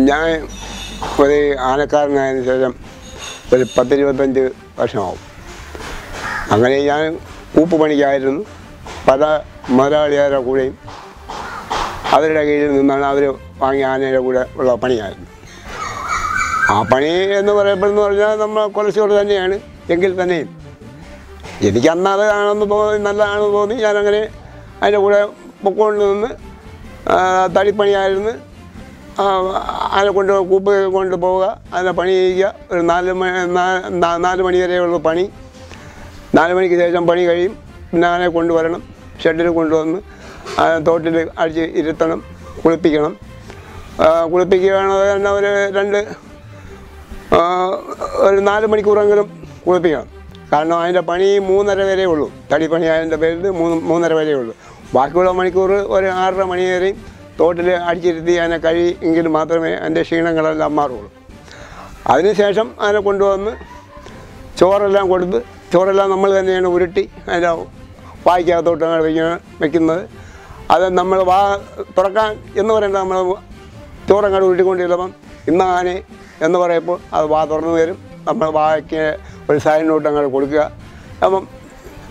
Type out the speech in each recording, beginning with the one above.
ഞാൻ ഒരു ആനക്കാരനായതിനു ശേഷം ഒരു 10-25 വർഷമാവും. അങ്ങനെ ഞാൻ കൂപ്പ് പണിക്കായിരുന്നു. പല മുതലാളിയാരുടെ കൂടെയും അവരുടെ കീഴിൽ നിന്നാണ് അവർ വാങ്ങിയ ആനയുടെ കൂടെ ഉള്ള പണിയായിരുന്നു. ആ പണി എന്ന് പറയപ്പെടുന്നു പറഞ്ഞാൽ നമ്മൾ കുറച്ചുകൂടെ തന്നെയാണ്. എങ്കിൽ തന്നെയും എനിക്ക് അന്നത് ആണെന്ന് തോന്നി, നല്ലതാണെന്ന് തോന്നി ഞാനങ്ങനെ അതിൻ്റെ കൂടെ പൊക്കൊണ്ട് നിന്ന് തടിപ്പണിയായിരുന്നു. അതിനെ കൂപ്പ് കൊണ്ട് പോവുക, അതിനെ പണി ചെയ്യുക. ഒരു 4 മണി വരെയുള്ള പണി. 4 മണിക്ക് ശേഷം പണി കഴിയും. പിന്നെ ആനെ കൊണ്ടുവരണം, ഷെഡിൽ കൊണ്ടുവന്ന് തോട്ടിൽ അടിച്ച് ഇരുത്തണം, കുളിപ്പിക്കണം. കുളിപ്പിക്കുകയാണെങ്കിൽ തന്നെ ഒരു 4 മണിക്കൂറെങ്കിലും കുളിപ്പിക്കണം. കാരണം അതിൻ്റെ പണി 3:30 വരെ ഉള്ളൂ. തടിപ്പണി അതിൻ്റെ പേരിൽ 3:30 വരെ ഉള്ളൂ. ബാക്കിയുള്ള മണിക്കൂർ ഒരു 6:30 മണി വരെയും തോട്ടിൽ അടിച്ചിരുത്തി അതിനെ കഴിയെങ്കിൽ മാത്രമേ അതിൻ്റെ ക്ഷീണങ്ങളെല്ലാം മാറുള്ളൂ. അതിനുശേഷം അതിനെ കൊണ്ടുവന്ന് ചോറെല്ലാം കൊടുത്ത്, ചോറെല്ലാം നമ്മൾ തന്നെയാണ് ഉരുട്ടി അതിൻ്റെ വായ്ക്കകത്തോട്ടാണ് വയ്ക്കുന്നത്. അത് നമ്മൾ തുറക്കാൻ എന്ന് പറയേണ്ടത് നമ്മൾ ചോറങ്ങാട് ഉരുട്ടിക്കൊണ്ടിരുന്നപ്പം ഇന്ന് ആനെ എന്ന് പറയുമ്പോൾ അത് തുറന്നു വരും. നമ്മൾ വായ്ക്ക് ഒരു സൈഡിനോട്ട് അങ്ങോട്ട് കൊടുക്കുക, അപ്പം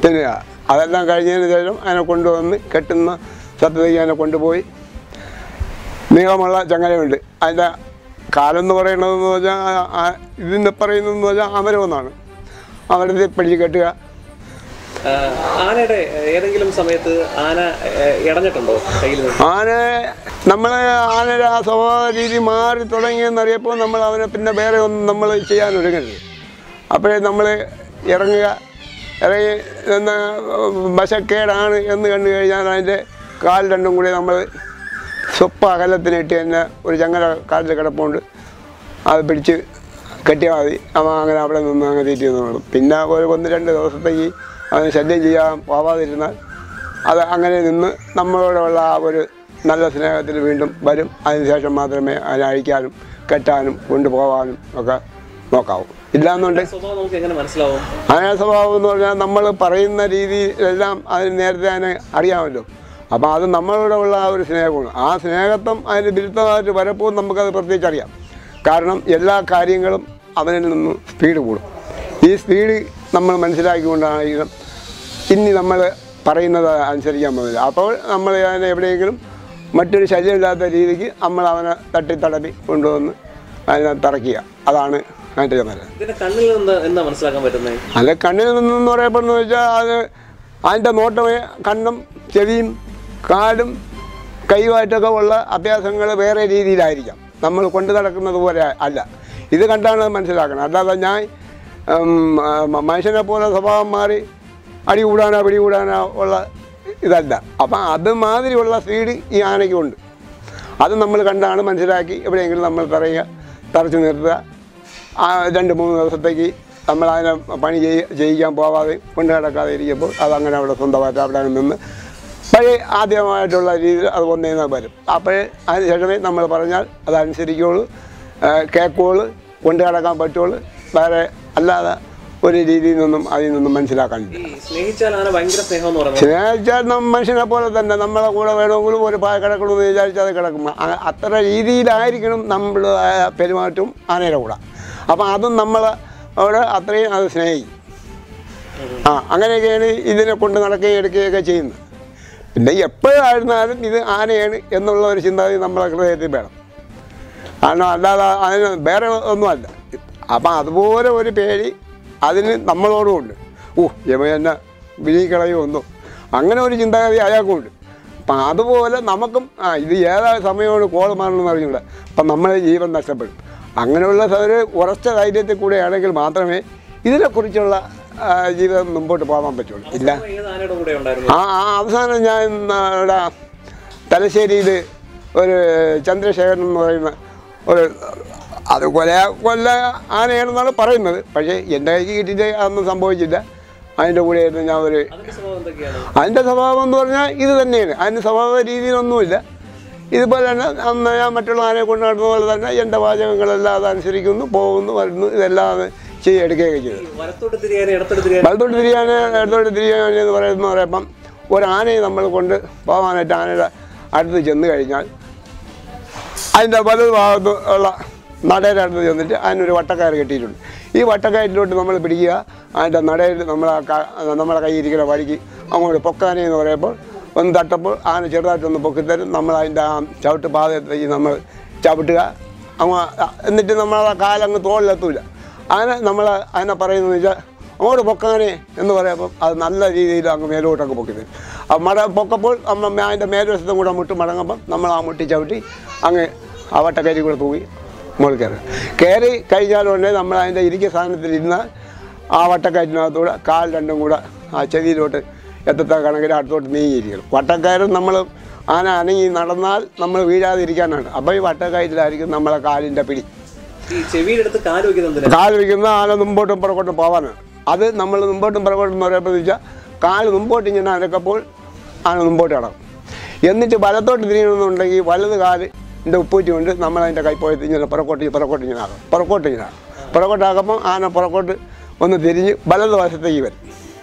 തിന്നുക. അതെല്ലാം കഴിഞ്ഞതിന് ശേഷം അതിനെ കൊണ്ടുവന്ന് കെട്ടുന്ന സ്ഥലത്തേക്ക് അതിനെ കൊണ്ടുപോയി നീളമുള്ള ചങ്ങലയുണ്ട്. അതിൻ്റെ കാലെന്ന് പറയുന്നതെന്ന് വെച്ചാൽ ഇതിൻ്റെ പറയുന്നതെന്ന് വെച്ചാൽ അമരമെന്നാണ്. അമരത്തിൽ പിടിച്ച് കെട്ടുക. ആനയുടെ ഏതെങ്കിലും സമയത്ത് ആന ഇടഞ്ഞിട്ടുണ്ടോ കയ്യിൽ? ആനയുടെ ആ സ്വഭാവ രീതി മാറി തുടങ്ങിയെന്നറിയപ്പോൾ നമ്മൾ അവനെ പിന്നെ വേറെ ഒന്നും നമ്മൾ ചെയ്യാൻ ഒരുങ്ങരുത്. അപ്പോഴേ നമ്മൾ ഇറങ്ങി വശക്കേടാണ് എന്ന് കണ്ടു കഴിഞ്ഞാൽ അതിൻ്റെ കാൽ രണ്ടും കൂടി നമ്മൾ അകലത്തിനിട്ട് തന്നെ ഒരു ചങ്ങല കാലിൽ കിടപ്പുണ്ട്, അത് പിടിച്ച് കെട്ടിയാൽ മതി. അങ്ങനെ അവിടെ നിന്ന് അങ്ങനെ തീറ്റി നിന്നോളും. പിന്നെ ഒരു 1-2 ദിവസത്തേക്ക് അതിന് ശല്യം ചെയ്യാൻ പോവാതിരുന്നാൽ അത് അങ്ങനെ നിന്ന് നമ്മളോടുള്ള ആ ഒരു നല്ല സ്നേഹത്തിൽ വീണ്ടും വരും. അതിനുശേഷം മാത്രമേ അതിനെ അഴിക്കാനും കെട്ടാനും കൊണ്ടുപോകാനും ഒക്കെ നോക്കാവൂ. ഇല്ലാന്നുണ്ടെങ്കിൽ അതിനെ സ്വഭാവം എന്ന് പറഞ്ഞാൽ നമ്മൾ പറയുന്ന രീതിയിലെല്ലാം അതിന് നേരത്തെ അതിനെ അറിയാമല്ലോ. അപ്പോൾ അത് നമ്മളോട് ഉള്ള ആ ഒരു സ്നേഹമാണ്. ആ സ്നേഹത്വം അതിന് വിരുദ്ധമായിട്ട് വരപ്പോൾ നമുക്കത് പ്രത്യേകിച്ചറിയാം. കാരണം എല്ലാ കാര്യങ്ങളും അവനിൽ നിന്ന് സ്പീഡ് കൂടും. ഈ സ്പീഡ് നമ്മൾ മനസ്സിലാക്കിക്കൊണ്ടാണെങ്കിലും ഇനി നമ്മൾ പറയുന്നത് അനുസരിക്കാൻ പോകുന്നില്ല. അപ്പോൾ നമ്മൾ അതിനെ എവിടെയെങ്കിലും മറ്റൊരു ശല്യമില്ലാത്ത രീതിക്ക് നമ്മൾ അവനെ തട്ടിത്തടപ്പി കൊണ്ടുവന്ന് അതിനെ തറയ്ക്കുക. അതാണ് അതിൻ്റെ ചുമതല. അല്ല, കണ്ണിൽ നിന്നെന്ന് പറയപ്പെടുന്നു വെച്ചാൽ അത് അതിൻ്റെ നോട്ടമേ കണ്ണും ചെവിയും കാലും കൈയുമായിട്ടൊക്കെ ഉള്ള അഭ്യാസങ്ങൾ വേറെ രീതിയിലായിരിക്കാം. നമ്മൾ കൊണ്ടു നടക്കുന്നത് പോലെ അല്ല. ഇത് കണ്ടാണ് മനസ്സിലാക്കണം. അല്ലാതെ ഞാൻ മനുഷ്യനെ പോലെ സ്വഭാവം മാറി അടി കൂടാനോ പിടി കൂടാനോ ഉള്ള ഇതല്ല. അപ്പം അതുമാതിരിയുള്ള സ്പീഡ് ഈ ആനയ്ക്കുണ്ട്. അത് നമ്മൾ കണ്ടാണ് മനസ്സിലാക്കി എവിടെയെങ്കിലും നമ്മൾ തറച്ചു നിർത്തുക. 2-3 ദിവസത്തേക്ക് നമ്മൾ അതിനെ പണി ചെയ്യിക്കാൻ പോവാതെ കൊണ്ടു കിടക്കാതെ ഇരിക്കുമ്പോൾ അതങ്ങനെ അവിടെ സ്വന്തമായിട്ട് അവിടെ നിന്ന് പഴയ ആദ്യമായിട്ടുള്ള രീതിയിൽ അത് ഒന്നേന്ന് വരും. അപ്പോഴേ അതിന് ശേഷമേ നമ്മൾ പറഞ്ഞാൽ അതനുസരിക്കുള്ളൂ, കേൾക്കുള്ളൂ, കൊണ്ടു കിടക്കാൻ പറ്റുള്ളൂ. വേറെ അല്ലാതെ ഒരു രീതിയിൽ നിന്നും അതിൽ നിന്നും മനസ്സിലാക്കാനില്ല. സ്നേഹിച്ചാൽ മനുഷ്യനെ പോലെ തന്നെ നമ്മളെ കൂടെ വേണമെങ്കിലും ഒരു പായ കിടക്കണമെന്ന് വിചാരിച്ചാൽ അത് കിടക്കും. അത്ര രീതിയിലായിരിക്കണം നമ്മൾ പെരുമാറ്റവും ആനയുടെ കൂടെ. അപ്പം അതും നമ്മളോട് അത്രയും അത് സ്നേഹിക്കും. അങ്ങനെയൊക്കെയാണ് ഇതിനെ കൊണ്ട് നടക്കുകയും എടുക്കുകയൊക്കെ ചെയ്യുന്നത്. പിന്നെ എപ്പോഴായിരുന്നാലും ഇത് ആനയാണ് എന്നുള്ള ഒരു ചിന്താഗതി നമ്മളെ ഹൃദയത്തിൽ വേണം. കാരണം അല്ലാതെ അതിന് വേറെ ഒന്നുമല്ല. അപ്പം അതുപോലെ ഒരു പേടി അതിന് നമ്മളോടുമുണ്ട്. യമ എന്നെ വിളിക്കളയുമൊന്നും അങ്ങനെ ഒരു ചിന്താഗതി അയാൾക്കുമുണ്ട്. അപ്പം അതുപോലെ നമുക്കും ഇത് ഏതാ സമയമാണ് കോൾ മാറണമെന്ന് അറിഞ്ഞൂടെ. അപ്പം നമ്മളെ ജീവൻ നഷ്ടപ്പെടും. അങ്ങനെയുള്ള ഒരു ഉറച്ച ധൈര്യത്തിൽ കൂടെ ആണെങ്കിൽ മാത്രമേ ഇതിനെക്കുറിച്ചുള്ള ജീവിതം മുമ്പോട്ട് പോകാൻ പറ്റുള്ളൂ. ഇല്ല, അവസാനം ഞാൻ ഇവിടെ തലശ്ശേരിയിൽ ഒരു ചന്ദ്രശേഖരൻ എന്ന് പറയുന്ന ഒരു അത് കൊല്ല ആനയാണെന്നാണ് പറയുന്നത്. പക്ഷേ എൻ്റെ കൈക്ക് കിട്ടിയിട്ട് അതൊന്നും സംഭവിച്ചില്ല. അതിൻ്റെ കൂടെ ആയിരുന്നു ഞാൻ അതിൻ്റെ സ്വഭാവം എന്ന് പറഞ്ഞാൽ ഇത് തന്നെയാണ്. അതിൻ്റെ സ്വഭാവ രീതിയിലൊന്നുമില്ല. ഇതുപോലെ തന്നെ അന്ന് ഞാൻ മറ്റുള്ള ആനയെ കൊണ്ട് നടന്ന പോലെ തന്നെ എൻ്റെ വാചകങ്ങളെല്ലാം അതനുസരിക്കുന്നു, പോകുന്നു, വരുന്നു. ഇതെല്ലാം എടുക്കുകയൊക്കെ ചെയ്തു. വലത്തോട്ട് തിരിയാൻ ഇടത്തോട്ട് തിരിയാൻ എന്ന് പറയുമ്പം ഒരാനയെ നമ്മൾ കൊണ്ട് പോകാനായിട്ട് ആനയുടെ അടുത്ത് ചെന്ന് കഴിഞ്ഞാൽ അതിൻ്റെ വലത് ഭാഗത്ത് ഉള്ള നടയുടെ അടുത്ത് ചെന്നിട്ട് അതിനൊരു വട്ടക്കയർ കെട്ടിയിട്ടുണ്ട്. ഈ വട്ടക്കയറ്റിലോട്ട് നമ്മൾ പിടിക്കുക. അതിൻ്റെ നടയിൽ നമ്മളെ കയ്യിരിക്കുന്ന വഴിക്ക് അങ്ങോട്ട് പൊക്കാനെ എന്ന് പറയുമ്പോൾ ഒന്ന് തട്ടപ്പോൾ ആന ചെറുതായിട്ടൊന്ന് പൊക്കിത്തരും. നമ്മൾ അതിൻ്റെ ആ ചവിട്ട് പാതത്തേക്ക് നമ്മൾ ചവിട്ടുക. എന്നിട്ട് നമ്മളെ കാലങ്ങ് തോളിലെത്തൂല. അങ്ങനെ നമ്മൾ അതിനെ പറയുന്നതെന്ന് വെച്ചാൽ അങ്ങോട്ട് പൊക്കാനെ എന്ന് പറയുമ്പോൾ അത് നല്ല രീതിയിൽ അങ്ങ് മേലോട്ടൊക്കെ പൊക്കി തരും. പൊക്കപ്പോൾ നമ്മൾ അതിൻ്റെ മേൽവശത്തും കൂടെ മുട്ട് മടങ്ങുമ്പം നമ്മൾ ആ മുട്ടി ചവിട്ടി അങ്ങ് ആ വട്ടക്കയറ്റി കൂടെ തൂങ്ങി മുകളിൽ കയറി കഴിഞ്ഞാലുടനെ നമ്മൾ അതിൻ്റെ ഇരിക്കുന്ന സ്ഥാനത്തിലിരുന്നാൽ ആ വട്ടക്കയറ്റിനകത്തൂടെ കാൽ രണ്ടും കൂടെ ആ ചെവിയിലോട്ട് എത്തത്ത കണക്കിൽ അടുത്തോട്ട് നീങ്ങിയിരിക്കണം. വട്ടക്കയറും നമ്മൾ ആന അനങ്ങി നടന്നാൽ നമ്മൾ വീഴാതിരിക്കാനാണ്. അപ്പോൾ ഈ വട്ടക്കയറ്റിലായിരിക്കും നമ്മളെ കാലിൻ്റെ പിടി. കാല് വയ്ക്കുന്ന ആന മുമ്പോട്ടും പുറകോട്ടും പോകാനാണ്. അത് നമ്മൾ മുമ്പോട്ടും പുറകോട്ടും എന്ന് പറയുമ്പോൾ വെച്ചാൽ കാല് മുമ്പോട്ട് ഇങ്ങനെ അനക്കപ്പോൾ ആന മുമ്പോട്ട് കിടക്കും. എന്നിട്ട് വലത്തോട്ട് തിരിയണമെന്നുണ്ടെങ്കിൽ വലത് കാലിൻ്റെ ഉപ്പൂറ്റി കൊണ്ട് നമ്മളതിൻ്റെ കൈപ്പോഴത്ത് ഇങ്ങനെ പുറകോട്ട് ഇങ്ങനെ ആകും. പുറകോട്ടാകുമ്പോൾ ആന പുറകോട്ട് ഒന്ന് തിരിഞ്ഞ് വലത് വശത്തേക്ക് വരും.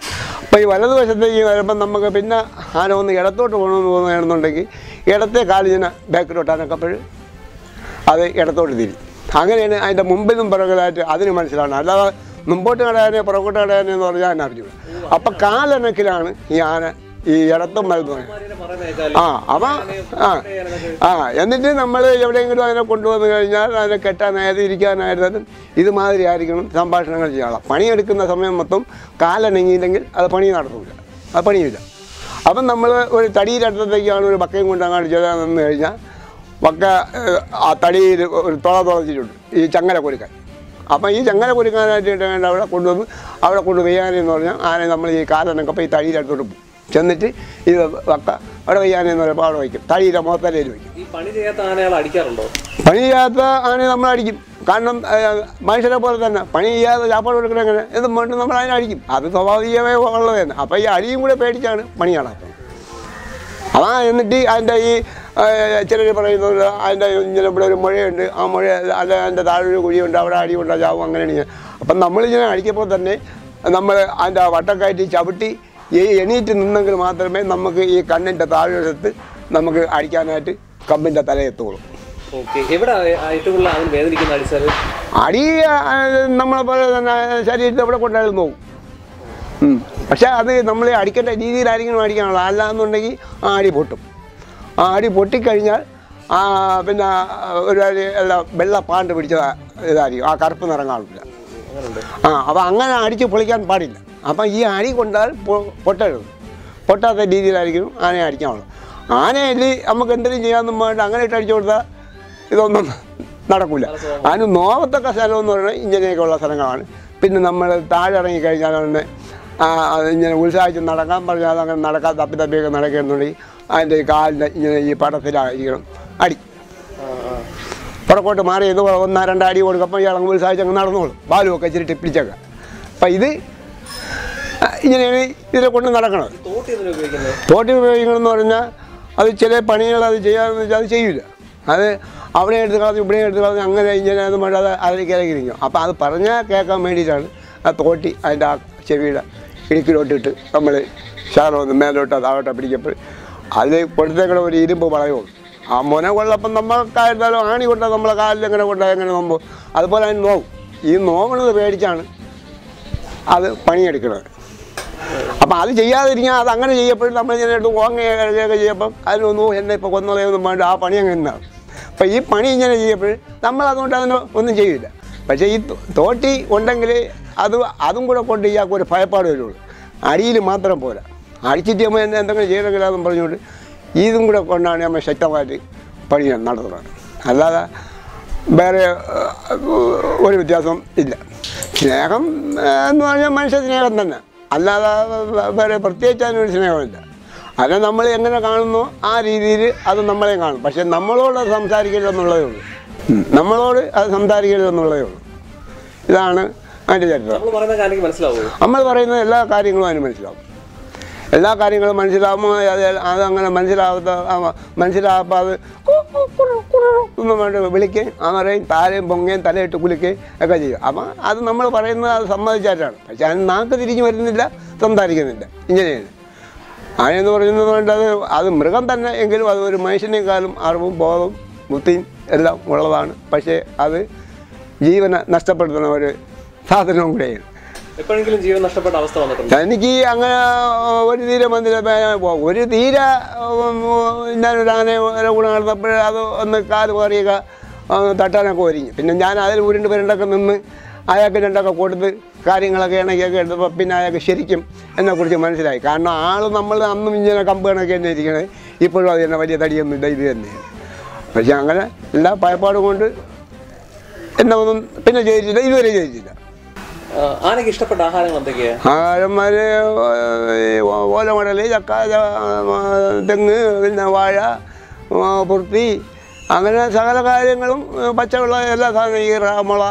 അപ്പോൾ ഈ വലത് വശത്തേക്ക് വരുമ്പം നമുക്ക് പിന്നെ ആന ഒന്ന് ഇടത്തോട്ട് പോകണമെന്ന് തോന്നുകയാണെന്നുണ്ടെങ്കിൽ ഇടത്തെ കാലിങ്ങനെ ബാക്കിലോട്ട് അനക്കപ്പോൾ അത് ഇടത്തോട്ട് തിരിയും. അങ്ങനെയാണ് അതിൻ്റെ മുമ്പിലും പുറകിലായിട്ട് അതിന് മനസ്സിലാണ്. അല്ലാതെ മുമ്പോട്ട് കടയാനോ പുറകോട്ട് കടയാനോ എന്ന് പറഞ്ഞാൽ അതിനെ അറിഞ്ഞു. അപ്പം കാലനക്കിലാണ് ഈ ആന ഈ ഇടത്തും വലതും. എന്നിട്ട് നമ്മൾ എവിടെയെങ്കിലും അതിനെ കൊണ്ടുവന്നു കഴിഞ്ഞാൽ അതിനെ കെട്ടാനായാലും ഇരിക്കാനായിരുന്നാലും ഇതുമാതിരി ആയിരിക്കണം സംഭാഷണങ്ങൾ ചെയ്യാനുള്ള. പണിയെടുക്കുന്ന സമയം മൊത്തം കാലനങ്ങിയില്ലെങ്കിൽ അത് പണി നടത്തില്ല, അത് പണിയില്ല. അപ്പം നമ്മൾ ഒരു തടിയുടെ അടുത്തേക്കാണ് ഒരു ബക്കയും കൊണ്ട് അങ്ങോട്ട് ചെല്ലാൻ നിന്ന് കഴിഞ്ഞാൽ ബക്ക ആ തടിയിൽ ഒരു തുളച്ചിട്ടുണ്ട് ഈ ചങ്ങല കുരുക്കാൻ. അപ്പം ഈ ചങ്ങല കുരുക്കാനായിട്ട് വേണ്ട അവിടെ കൊണ്ട് വെയ്യാനെന്ന് പറഞ്ഞാൽ ആനെ നമ്മൾ ഈ കാലനക്കപ്പോൾ ഈ തടിയുടെ അടുത്തോട്ട് പോകും. ചെന്നിട്ട് ഇത് വക്ക അവിടെ വെയ്യാനെന്ന് പറയുമ്പോൾ അവിടെ വയ്ക്കും. തടിയുടെ മുഖത്തലയിൽ വയ്ക്കും. പണി ചെയ്യാത്ത ആനകൾ അടിക്കാറുണ്ടോ? പണി ചെയ്യാത്ത ആനയെ നമ്മൾ അടിക്കും. കാരണം മനുഷ്യരെ പോലെ തന്നെ പണി ചെയ്യാതെ ചാപ്പാട് കൊടുക്കണം എങ്ങനെ എന്നും പറഞ്ഞിട്ട് നമ്മൾ അതിനെ അടിക്കും. അത് സ്വാഭാവികമായി ഉള്ളത് തന്നെ. അപ്പോൾ ഈ അടിയും കൂടെ പേടിച്ചാണ് പണി നടക്കുന്നത്. എന്നിട്ട് അതിൻ്റെ ഈ ചിലർ പറയുന്നത് അതിൻ്റെ ഇങ്ങനെ ഇവിടെ ഒരു മുഴയുണ്ട്, ആ മുഴ അല്ല അതിൻ്റെ താഴൊരു കുഴിയുണ്ട്, അവിടെ അടി കൊണ്ടാൽ ചാവും, അങ്ങനെയാണ്. അപ്പം നമ്മളിങ്ങനെ അടിക്കുമ്പോൾ തന്നെ നമ്മൾ അതിൻ്റെ വട്ടക്കയറ്റി ചവിട്ടി എണീറ്റ് നിന്നെങ്കിൽ മാത്രമേ നമുക്ക് ഈ കണ്ണിൻ്റെ താഴ്വശത്ത് നമുക്ക് അടിക്കാനായിട്ട് കമ്പിൻ്റെ തലയെത്തുള്ളൂ. അടി നമ്മളെ പോലെ തന്നെ ശരീരത്തിൽ എവിടെ കൊണ്ടായാലും നോക്കും. പക്ഷേ അത് നമ്മൾ അടിക്കേണ്ട രീതിയിലായിരിക്കണം അടിക്കാനുള്ളത്. അല്ലാന്നുണ്ടെങ്കിൽ ആ അടി പൊട്ടും. ആ അടി പൊട്ടിക്കഴിഞ്ഞാൽ പിന്നെ ഒരു വെള്ള പാണ്ട് പിടിച്ച ഇതായിരിക്കും, ആ കറുപ്പ് നിറം കാണില്ല. അപ്പോൾ അങ്ങനെ അടിച്ച് പൊളിക്കാൻ പാടില്ല. അപ്പം ഈ അടി കൊണ്ടാൽ പൊട്ടരുത്. പൊട്ടാത്ത രീതിയിലായിരിക്കും ആനയെ അടിക്കാനുള്ളത്. ആനയിൽ നമുക്ക് എന്തെങ്കിലും ചെയ്യാമെന്നും വേണ്ട അങ്ങനെ ഇട്ട് അടിച്ചു കൊടുത്താൽ ഇതൊന്നും നടക്കില്ല. അതിന് നോവത്തക്ക സ്ഥലം എന്ന് പറയുന്നത് ഇങ്ങനെയൊക്കെയുള്ള സ്ഥലങ്ങളാണ്. പിന്നെ നമ്മൾ താഴെ ഇറങ്ങിക്കഴിഞ്ഞാൽ തന്നെ ഇങ്ങനെ ഉത്സാഹിച്ച് നടക്കാൻ പറഞ്ഞാൽ അതങ്ങനെ നടക്കാൻ തപ്പിയൊക്കെ നടക്കുന്നുണ്ടെങ്കിൽ അതിൻ്റെ കാലിൻ്റെ ഇങ്ങനെ ഈ പടത്തിലായിരിക്കണം അടി. പുറക്കോട്ട് മാറി ഇത് 1-2 അടി കൊടുക്കുമ്പോൾ ഇളങ്ങ് ഉത്സാഹിച്ച് അങ്ങ് നടന്നോളും. ബാലുമൊക്കെ ഇച്ചിരി ടിപ്പിച്ചൊക്കെ. അപ്പം ഇത് ഇങ്ങനെയാണ് ഇതിനെ കൊണ്ട് നടക്കണത്. തോട്ടി ഉപയോഗിക്കണമെന്ന് പറഞ്ഞാൽ അത് ചില പണികൾ അത് ചെയ്യാമെന്ന് വെച്ചാൽ അത് ചെയ്യില്ല. അത് അവിടെ എടുത്ത് കളഞ്ഞ് ഇവിടെ എടുത്ത് കളഞ്ഞ് അങ്ങനെ ഇങ്ങനെയൊന്നും വേണ്ട അത് അതിലേക്ക് ഇറങ്ങിയിരിക്കും. അപ്പോൾ അത് പറഞ്ഞാൽ കേൾക്കാൻ വേണ്ടിയിട്ടാണ് ആ തോട്ടി അതിൻ്റെ ആ ചെവിയുടെ ഇടുക്കിലോട്ടിട്ട് നമ്മൾ ശാലമൊന്ന് മേലോട്ട് താഴോട്ട് പിടിക്കപ്പോൾ അതിൽ കൊടുത്തേക്കണ ഒരു ഇരുമ്പ് വളയുള്ളൂ. ആ മുന കൊള്ളപ്പം നമ്മൾക്കായിരുന്നാലും ആണി കൊണ്ടാൽ നമ്മളെ കാലിൽ എങ്ങനെ കൊണ്ടാൽ എങ്ങനെ നോക്കുമ്പോൾ അതുപോലെ അതിന് നോവും. ഈ നോക്കണത് പേടിച്ചാണ് അത് പണിയെടുക്കുന്നത്. അപ്പം അത് ചെയ്യാതിരിക്കാൻ അത് അങ്ങനെ ചെയ്യപ്പോഴും നമ്മൾ ഇങ്ങനെ എടുത്ത് ഓങ്ങയൊക്കെ ചെയ്യപ്പം അതിനൊന്നും എന്നെ ഇപ്പോൾ കൊന്നതയൊന്നും വേണ്ട ആ പണി അങ്ങനെ ഉണ്ടാവും. അപ്പം ഈ പണി ഇങ്ങനെ ചെയ്യപ്പോഴും നമ്മളതുകൊണ്ട് അതിന് ഒന്നും ചെയ്യില്ല. പക്ഷേ ഈ തോട്ടി ഉണ്ടെങ്കിൽ അതും കൂടെ കൊണ്ട് ഇയാൾക്ക് ഒരു ഭയപ്പാട് വരുള്ളൂ. അടിയിൽ മാത്രം പോരാ, അടിച്ചിട്ട് നമ്മൾ എന്തെങ്കിലും ചെയ്യണമെങ്കിൽ അതും പറഞ്ഞുകൊണ്ട് ഇതും കൂടെ കൊണ്ടാണ് നമ്മൾ ശക്തമായിട്ട് പണി നടത്തുന്നത്. അല്ലാതെ വേറെ ഒരു വ്യത്യാസം ഇല്ല. സ്നേഹം എന്ന് പറഞ്ഞാൽ മനുഷ്യ സ്നേഹം തന്നെ, അല്ലാതെ വേറെ പ്രത്യേകിച്ച് അതിനൊരു സ്നേഹമില്ല. അത് നമ്മൾ എങ്ങനെ കാണുന്നു ആ രീതിയിൽ അത് നമ്മളെ കാണും. പക്ഷെ നമ്മളോട് അത് സംസാരിക്കരുതെന്നുള്ളതേ ഉള്ളൂ. നമ്മളോട് അത് സംസാരിക്കരുതെന്നുള്ളതേ ഉള്ളൂ. ഇതാണ് അതിൻ്റെ ചരിത്രം. നമ്മൾ പറയുന്ന എല്ലാ കാര്യങ്ങളും അതിന് മനസ്സിലാവും. എല്ലാ കാര്യങ്ങളും മനസ്സിലാകുമ്പോൾ അതങ്ങനെ മനസ്സിലാകാതെ അത് ഒന്നും വേണ്ട വിളിക്കുകയും പറയും താരയും പൊങ്ങയും തലയിട്ട് കുലിക്കുകയും ഒക്കെ ചെയ്യും. അപ്പം അത് നമ്മൾ പറയുന്നത് അത് സമ്മതിച്ചായിട്ടാണ്. പക്ഷെ അതിന് നാക്ക് തിരിഞ്ഞ് വരുന്നില്ല, സംസാരിക്കുന്നില്ല. ഇങ്ങനെയാണ് ആനയെന്ന് പറയുന്നത് വേണ്ടത്. അത് മൃഗം തന്നെ എങ്കിലും അത് ഒരു മനുഷ്യനേക്കാളും അറിവും ബോധവും ബുദ്ധിയും എല്ലാം ഉള്ളതാണ്. പക്ഷേ അത് ജീവനെ നഷ്ടപ്പെടുത്തുന്ന ഒരു സാധനവും കൂടെയാണ്. എപ്പോഴെങ്കിലും ജീവൻ നഷ്ടപ്പെട്ട അവസ്ഥ വന്നിട്ടുണ്ട്? എനിക്ക് അങ്ങനെ ഒരു തീരെ വന്നില്ല. ഒരു തീരെ ഞാനൊരു ആനയുടെ കൂടെ നടന്നപ്പോൾ അത് ഒന്ന് കാല് മാറിയൊക്കെ തട്ടാനൊക്കെ ഒരുങ്ങി. പിന്നെ ഞാൻ അതിൽ ഉരുണ്ട് പുരണ്ടൊക്കെ നിന്ന് അയാൾക്ക് രണ്ടൊക്കെ കൊടുത്ത് കാര്യങ്ങളൊക്കെ ഇണക്കിയൊക്കെ എടുത്തപ്പോൾ പിന്നെ അയാൾക്ക് ശരിക്കും എന്നെക്കുറിച്ച് മനസ്സിലായി. കാരണം ആൾ നമ്മൾ അന്നും ഇങ്ങനെ കമ്പ് കണക്ക് തന്നെ ഇരിക്കണത്, ഇപ്പോഴും അത് തന്നെ വലിയ തടിയൊന്നും ഇല്ല, ഇത് തന്നെയാണ്. പക്ഷെ അങ്ങനെ എല്ലാ ഭയപ്പാടും കൊണ്ട് എന്നെ ഒന്നും പിന്നെ ജയിച്ചില്ല, ഇതുവരെ ജയിച്ചില്ല. ആനയ്ക്ക് ഇഷ്ടപ്പെട്ട ആഹാരങ്ങൾ എന്തൊക്കെയാണ്? ആഹാരന്മാർ ഓലമടൽ, ചക്ക, തെങ്ങ്, പിന്നെ വാഴ, പുർത്തി, അങ്ങനെ സകല കാര്യങ്ങളും പച്ചവെള്ള എല്ലാ സാധനവും, ഈറ, മുള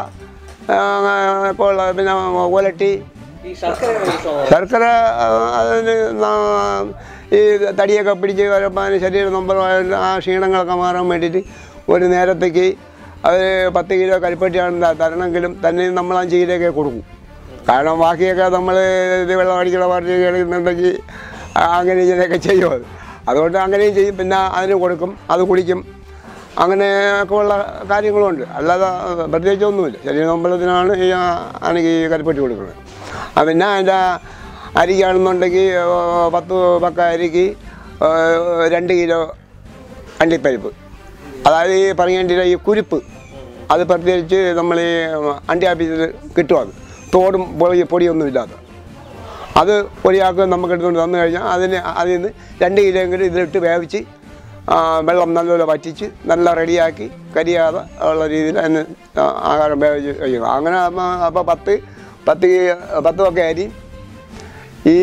ഒക്കെ ഉള്ള, പിന്നെ ഒലട്ടി, ശർക്കര. അതിന് ഈ തടിയൊക്കെ പിടിച്ച് വരുമ്പോൾ ശരീരം നൊമ്പരമായിട്ട് ആ ക്ഷീണങ്ങളൊക്കെ മാറാൻ വേണ്ടിയിട്ട് ഒരു നേരത്തേക്ക് അത് 10 കിലോ കരിപ്പട്ടിയാണ് തരണമെങ്കിലും തന്നെ നമ്മൾ 5 കിലോയൊക്കെ കൊടുക്കും. കാരണം ബാക്കിയൊക്കെ നമ്മൾ ഇത് വെള്ളം അടിക്കണ പാർട്ടി എടുക്കുന്നുണ്ടെങ്കിൽ അങ്ങനെ ഇങ്ങനെയൊക്കെ ചെയ്യും. അതുകൊണ്ട് അങ്ങനെയും ചെയ്യും. പിന്നെ അതിന് കൊടുക്കും, അത് കുടിക്കും, അങ്ങനെയൊക്കെ ഉള്ള കാര്യങ്ങളുണ്ട്. അല്ലാതെ പ്രത്യേകിച്ചൊന്നുമില്ല. ശരീര നൊമ്പലത്തിനാണ് ഈ ആനയ്ക്ക് ഈ കരിപ്പട്ടി കൊടുക്കുന്നത്. പിന്നെ അതിൻ്റെ അരിക്കാണെന്നുണ്ടെങ്കിൽ 10 പക്ക അരിക്ക് 2 കിലോ അണ്ടിപ്പരിപ്പ്, അതായത് ഈ പറയേണ്ട ഈ കുരുപ്പ്, അത് പ്രത്യേകിച്ച് നമ്മൾ ഈ അണ്ടി ആഫീസിൽ കിട്ടും. തോടും പൊടിയൊന്നും ഇല്ലാത്ത അത് ഒരാൾക്ക് നമുക്ക് എടുത്തുകൊണ്ട് തന്നു കഴിഞ്ഞാൽ അതിൽ നിന്ന് 2 കിലോയെങ്കിലും ഇതിലിട്ട് വേവിച്ച് വെള്ളം നല്ലപോലെ വറ്റിച്ച് നല്ല റെഡിയാക്കി കരിയാതെ ഉള്ള രീതിയിൽ അതിന് ആഹാരം വേവിച്ച് കഴിക്കണം. അങ്ങനെ അപ്പോൾ 10 ഒക്കെ അരി ഈ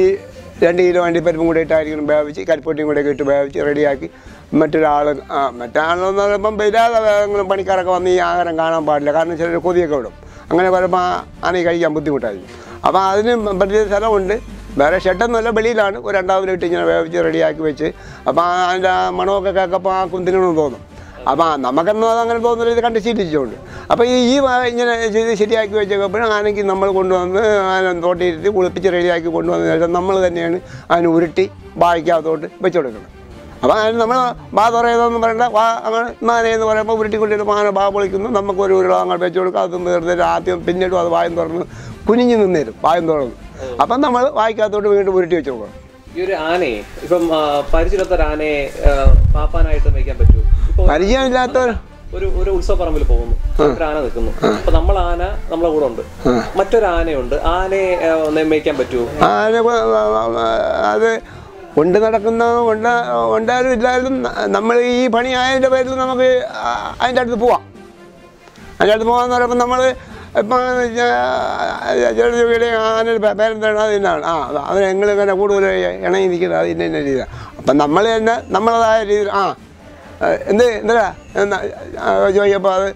2 കിലോ അണ്ടിപ്പരിപ്പും കൂടെ ഇട്ടായിരിക്കണം വേവിച്ച്, കരിപ്പൊട്ടിയും കൂടെ ഇട്ട് വേവിച്ച് റെഡിയാക്കി മറ്റാളെന്ന് പറയുമ്പം വരാതെ പണിക്കാരൊക്കെ വന്ന് ഈ ആഹാരം കാണാൻ പാടില്ല. കാരണം ചിലർ കൊതിയൊക്കെ വിടും. അങ്ങനെ വരുമ്പോൾ ആനയെ കഴിക്കാൻ ബുദ്ധിമുട്ടായിരിക്കും. അപ്പോൾ അതിന് പ്രത്യേക സ്ഥലമുണ്ട്. വേറെ ഷെഡൊന്നുമല്ല, വെളിയിലാണ്. ഒരു 2 ഇട്ട് ഇങ്ങനെ വേവിച്ച് റെഡിയാക്കി വെച്ച്, അപ്പോൾ അതിൻ്റെ മണമൊക്കെ കേൾക്കപ്പോൾ ആ കുന്തിനണമെന്ന് തോന്നും. അപ്പോൾ നമുക്കൊന്നും അതങ്ങനെ തോന്നുന്നില്ല, ഇത് കണ്ട് ശീലിച്ചുകൊണ്ട്. അപ്പോൾ ഈ ഇങ്ങനെ ചെയ്ത് ശരിയാക്കി വെച്ചപ്പോഴും ആനയ്ക്ക് നമ്മൾ കൊണ്ടുവന്ന് ആന തോട്ടിയിരുത്തി കുളിപ്പിച്ച് റെഡിയാക്കി കൊണ്ടുവന്ന ശേഷം നമ്മൾ തന്നെയാണ് അതിന് ഉരുട്ടി വായിക്കാത്തോട്ട് വെച്ച് കൊടുക്കുന്നത്. അപ്പോൾ അതിന് നമ്മൾ ബാ തുറയതെന്ന് പറയേണ്ട, അങ്ങനെ നാനയെന്ന് പറയുമ്പോൾ ഉരുട്ടിക്കൊണ്ടിരുന്ന ആന ബാ പൊളിക്കുന്നു, നമുക്കൊരു ഉരുള അങ്ങനെ വെച്ച് കൊടുക്കുക. അത് വെറുതെ ആദ്യം പിന്നീടും അത് വായും തുറന്ന് കുനിഞ്ഞു നിന്നേരും, വായും തുറന്ന്. അപ്പം നമ്മൾ വായിക്കാത്തോട്ട് വീണ്ടും ഉരുട്ടി വെച്ച് കൊടുക്കണം. ഈ ഒരു ആനയെ ഇപ്പം പരിചയമില്ലാത്ത ആനയെ പാപ്പാനായിട്ട് വയ്ക്കാൻ പറ്റുമോ? പരിചയമില്ലാത്തവർ ഒരു ഉത്സവ പറമ്പിൽ പോകുന്നു, ഒരു ആന നിൽക്കുന്നു. അപ്പൊ ആന നമ്മളെ കൂടെ ഉണ്ട്, മറ്റൊരു ആനയുണ്ട്, ആനയെ മേയ്ക്കാൻ പറ്റുമോ? ആന അത് കൊണ്ട് നടക്കുന്ന ഉണ്ടായാലും ഇല്ലായാലും നമ്മൾ ഈ പണി ആയതിൻ്റെ പേരിൽ നമുക്ക് അതിൻ്റെ അടുത്ത് പോവാം. അതിൻ്റെ അടുത്ത് പോകാമെന്ന് പറയുമ്പോൾ നമ്മൾ ഇപ്പം ചെറുതുകയുടെ ആനൊരു പേരെന്താണ്, അത് തന്നെയാണ്. അത് ഞങ്ങളിങ്ങനെ കൂടുതൽ ഇണങ്ങിയിരിക്കുന്നത് അത് ഇന്ന രീതിയാണ്. അപ്പം നമ്മൾ തന്നെ നമ്മളതായ രീതിയിൽ എന്താ ചോദിച്ചപ്പോൾ അത്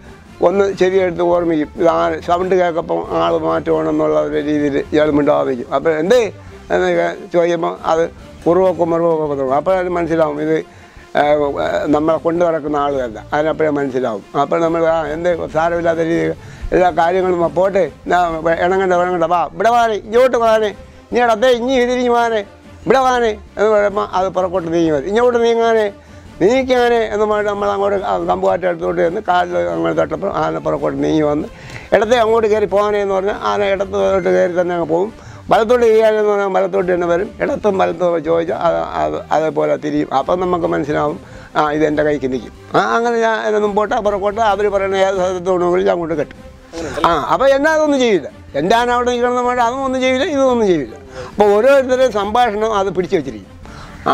ഒന്ന് ശരിയെടുത്ത് ഓർമ്മിക്കും. ഇത് സൗണ്ട് കേൾക്കപ്പം ആൾ മാറ്റണമെന്നുള്ള ഒരു രീതിയിൽ ഇയാൾ മിണ്ടാതിരിക്കും. അപ്പോൾ എന്തേ എന്നൊക്കെ ചോദിക്കുമ്പോൾ അത് മുറിവൊക്കെ തുടങ്ങും. അപ്പോഴത് മനസ്സിലാവും ഇത് നമ്മളെ കൊണ്ടു നടക്കുന്ന ആളുമല്ല. അതിനപ്പോഴേ മനസ്സിലാവും. അപ്പോൾ നമ്മൾ എന്ത് സാരമില്ലാത്ത രീതിയിൽ എല്ലാ കാര്യങ്ങളും പോട്ടെ, ഇണങ്ങണ്ട വാ, ഇവിടെ വാനെ, ഇങ്ങോട്ട് വാനെ, നീ അതേ ഇഞ്ഞി തിരിഞ്ഞ് വാനെ, ഇവിടെ വാനെ എന്ന് പറയുമ്പോൾ അത് പുറക്കോട്ട് നീങ്ങി മതി. ഇങ്ങോട്ട് നീങ്ങാനെ, നീക്കാനെ എന്ന് പറഞ്ഞിട്ട് നമ്മൾ അങ്ങോട്ട് കമ്പുകാറ്റ് എടുത്തോട്ട് ചെന്ന് കാലിൽ അങ്ങനെ തട്ടപ്പോൾ ആന പുറക്കോട്ട് നീങ്ങി വന്ന് ഇടത്തെ അങ്ങോട്ട് കയറി പോകാനേ എന്ന് പറഞ്ഞാൽ ആന ഇടത്തോട്ട് കയറി തന്നെ അങ്ങ് പോകും. വലത്തോട്ട് ചെയ്യാനെന്ന് പറഞ്ഞാൽ വലത്തോട്ട് തന്നെ വരും. ഇടത്തും വലത്തും ചോദിച്ചാൽ അതേപോലെ തിരിയും. അപ്പം നമുക്ക് മനസ്സിലാവും ഇതെൻ്റെ കൈക്ക് നിൽക്കും. അങ്ങനെ ഞാൻ എന്നൊന്നും പോട്ടെ പുറക്കോട്ടെ അവർ പറയുന്ന ഏത് സ്ഥലത്തോടും അങ്ങോട്ട് കെട്ടും. അപ്പോൾ എന്നെ അതൊന്നും ചെയ്യില്ല. എൻ്റെ ആന അവിടെ നിൽക്കണം വേണ്ട, അതും ഒന്നും ചെയ്യില്ല, ഇതൊന്നും ചെയ്യില്ല. അപ്പോൾ ഓരോരുത്തരുടെയും സംഭാഷണം അത് പിടിച്ചു വെച്ചിരിക്കും.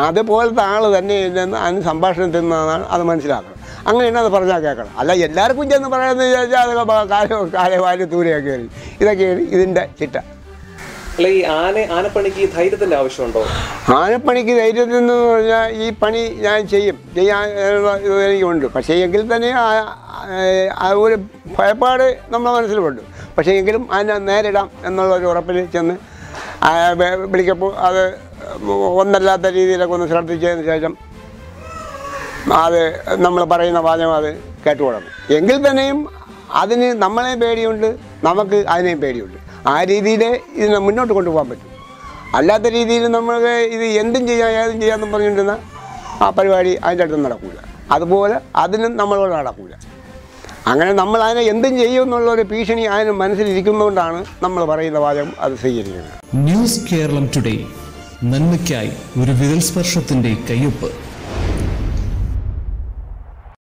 അതുപോലത്തെ ആൾ തന്നെ ഇല്ലെന്ന് അതിന് സംഭാഷണം തിന്നതാണ് അത് മനസ്സിലാക്കണം. അങ്ങനെയാണ് അത് പറഞ്ഞാൽ കേൾക്കണം. അല്ല എല്ലാവർക്കും ചെന്ന് പറയാമെന്ന് വിചാരിച്ചാൽ അതൊക്കെ കാലേ വാരി ദൂരെയൊക്കെ കയറി. ഇതൊക്കെയാണ് ഇതിൻ്റെ ചിട്ട. അല്ല, ഈ ആനപ്പണിക്ക് ധൈര്യത്തിൻ്റെ ആവശ്യമുണ്ടോ? ആനപ്പണിക്ക് ധൈര്യത്തിനെന്ന് പറഞ്ഞാൽ ഈ പണി ഞാൻ ചെയ്യാൻ എനിക്കുണ്ട്. പക്ഷേ എങ്കിൽ തന്നെ ഒരു ഭയപ്പാട് നമ്മുടെ മനസ്സിലുണ്ട്. പക്ഷേ എങ്കിലും അതിനെ നേരിടാം എന്നുള്ളൊരു ഉറപ്പിൽ ചെന്ന് വിളിക്കപ്പോൾ അത് ഒന്നല്ലാത്ത രീതിയിലൊക്കെ ഒന്ന് ശ്രദ്ധിച്ചതിന് ശേഷം അത് നമ്മൾ പറയുന്ന വാചകം അത് കേട്ടുകൊള്ളണം. എങ്കിൽ തന്നെയും അതിന് നമ്മളെയും പേടിയുണ്ട്, നമുക്ക് അതിനെയും പേടിയുണ്ട്. ആ രീതിയിൽ ഇതിനെ മുന്നോട്ട് കൊണ്ടുപോകാൻ പറ്റും. അല്ലാത്ത രീതിയിൽ നമ്മൾക്ക് ഇത് എന്തും ചെയ്യാം ഏതും ചെയ്യാമെന്നും പറഞ്ഞിട്ടുണ്ടെന്നാൽ ആ പരിപാടി അതിൻ്റെ അടുത്ത് നടക്കില്ല. അതുപോലെ അതിനും നമ്മളോട് നടക്കില്ല. അങ്ങനെ നമ്മൾ അതിനെ എന്തും ചെയ്യും എന്നുള്ളൊരു ഭീഷണി അതിന് മനസ്സിലിരിക്കുന്നതുകൊണ്ടാണ് നമ്മൾ പറയുന്ന വാചകം അത് സ്വീകരിക്കുന്നത്. ന്യൂസ് കേരളം ടുഡേ, നന്മയ്ക്കായി ഒരു വിരൽ സ്പർശത്തിന്റെ കയ്യൊപ്പ്.